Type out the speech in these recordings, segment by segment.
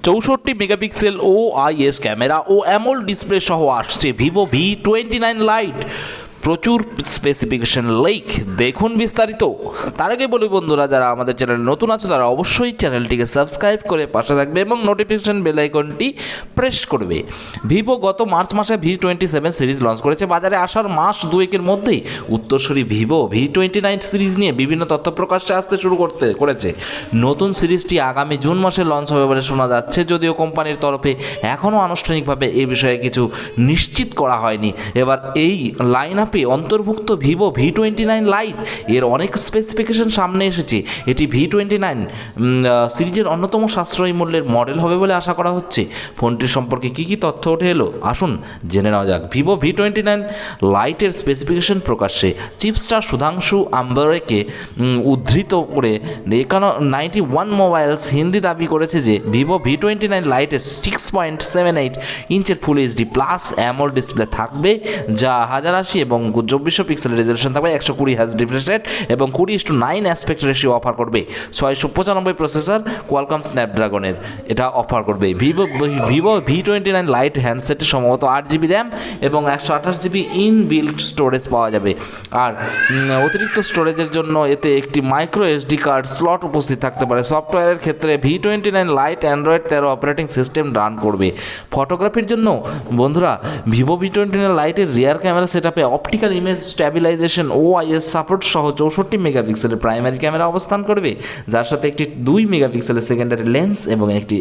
64 megapixel OIS camera ও AMOLED display সহ আসছে Vivo V29 light. প্রচুর স্পেসিফিকেশন লেক, দেখুন বিস্তারিত। তার আগে বলি বন্ধুরা, যারা আমাদের চ্যানেলে নতুন আছে তারা অবশ্যই চ্যানেলটিকে সাবস্ক্রাইব করে পাশে থাকবে এবং নোটিফিকেশন বেল আইকনটি প্রেস করবে। ভিভো গত মার্চ মাসে V27 সিরিজ লঞ্চ করেছে। বাজারে আসার মাস দুয়েকের মধ্যেই উত্তরসূরি ভিভো V29 সিরিজ নিয়ে বিভিন্ন তথ্য প্রকাশ্যে আসতে শুরু করেছে। নতুন সিরিজটি আগামী জুন মাসে লঞ্চ হবে বলে শোনা যাচ্ছে, যদিও কোম্পানির তরফে এখনও আনুষ্ঠানিকভাবে এই বিষয়ে কিছু নিশ্চিত করা হয়নি। এবার এই লাইন আপে অন্তর্ভুক্ত ভিভো V29 লাইট এর অনেক স্পেসিফিকেশন সামনে এসেছে। এটি V29 সিরিজের অন্যতম সাশ্রয়ী মূল্যের মডেল হবে বলে আশা করা হচ্ছে। ফোনটির সম্পর্কে কী কী তথ্য উঠে এলো আসুন জেনে নেওয়া যাক। ভিভো V29 লাইটের স্পেসিফিকেশন প্রকাশ্যে। চিপস্টার সুধাংশু আম্বরেকে উদ্ধৃত করে 91 মোবাইলস হিন্দি দাবি করেছে যে ভিভো V29 লাইটে 6.78 ইঞ্চের full HD plus AMOLED display থাকবে, যা 1080 এবং 2400 পিক্সেল রেজলিউশন থাকবে, 120 হার্জ রিফ্রেশ রেট এবং 20:9 অ্যাসপেক্ট রেশিও অফার করবে। 695 প্রসেসর কোয়ালকম স্ন্যাপড্রাগনের এটা অফার করবে। ভিভো V29 লাইট হ্যান্ডসেটে সম্ভবত 8GB র্যাম এবং 128GB ইনবিল্ট স্টোরেজ পাওয়া যাবে। আর অতিরিক্ত স্টোরেজের জন্য এতে একটি মাইক্রো SD কার্ড স্লট উপস্থিত থাকতে পারে। সফটওয়্যারের ক্ষেত্রে V29 light Android 13 operating system run করবে। ফটোগ্রাফির জন্য বন্ধুরা ভিভো V29 লাইটের রিয়ার ক্যামেরা সেটআপে optical image stabilisation OIS support সহ 64 মেগাপিক্সেলের প্রাইমারি ক্যামেরা অবস্থান করবে, যার সাথে একটি 2 মেগাপিক্সেলের সেকেন্ডারি লেন্স এবং একটি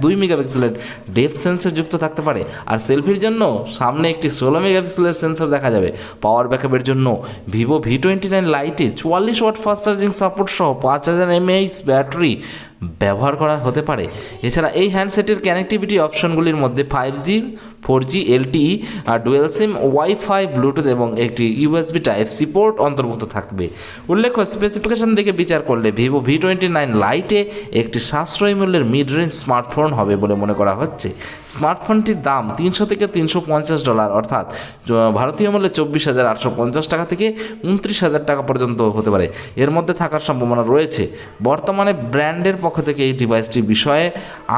2 মেগাপিক্সেলের ডেপথ সেন্সর যুক্ত থাকতে পারে। আর সেলফির জন্য সামনে একটি 16 মেগাপিক্সেলের সেন্সর দেখা যাবে। পাওয়ার ব্যাকআপের জন্য ভিভো V29 লাইটে 44 ওয়াট ফাস্ট চার্জিং সাপোর্ট সহ 5000 mAh ব্যাটারি ব্যবহার করা হতে পারে। এছাড়া এই হ্যান্ডসেটের কানেক্টিভিটি অপশনগুলির মধ্যে 5G 4G LTE আর ডুয়েল সিম ওয়াইফাই ব্লুটুথ এবং একটি USB Type-C পোর্ট অন্তর্ভুক্ত থাকবে। উল্লেখ্য, স্পেসিফিকেশন দেখে বিচার করলে ভিভো V29 লাইটে একটি সাশ্রয়ী মূল্যের মিড রেঞ্জ স্মার্টফোন হবে বলে মনে করা হচ্ছে। স্মার্টফোনটির দাম $300 থেকে $350, অর্থাৎ ভারতীয় মূল্যে 24,850 টাকা থেকে 29,000 টাকা পর্যন্ত হতে পারে। এর মধ্যে থাকার সম্ভাবনা রয়েছে। বর্তমানে ব্র্যান্ডের পক্ষ থেকে এই ডিভাইসটির বিষয়ে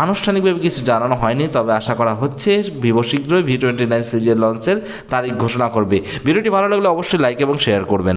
আনুষ্ঠানিকভাবে কিছু জানানো হয়নি, তবে আশা করা হচ্ছে ভিভো শীঘ্রই V29 সিরিজের লঞ্চের তারিখ ঘোষণা করবে। ভিডিওটি ভালো লাগলে অবশ্যই লাইক এবং শেয়ার করবেন।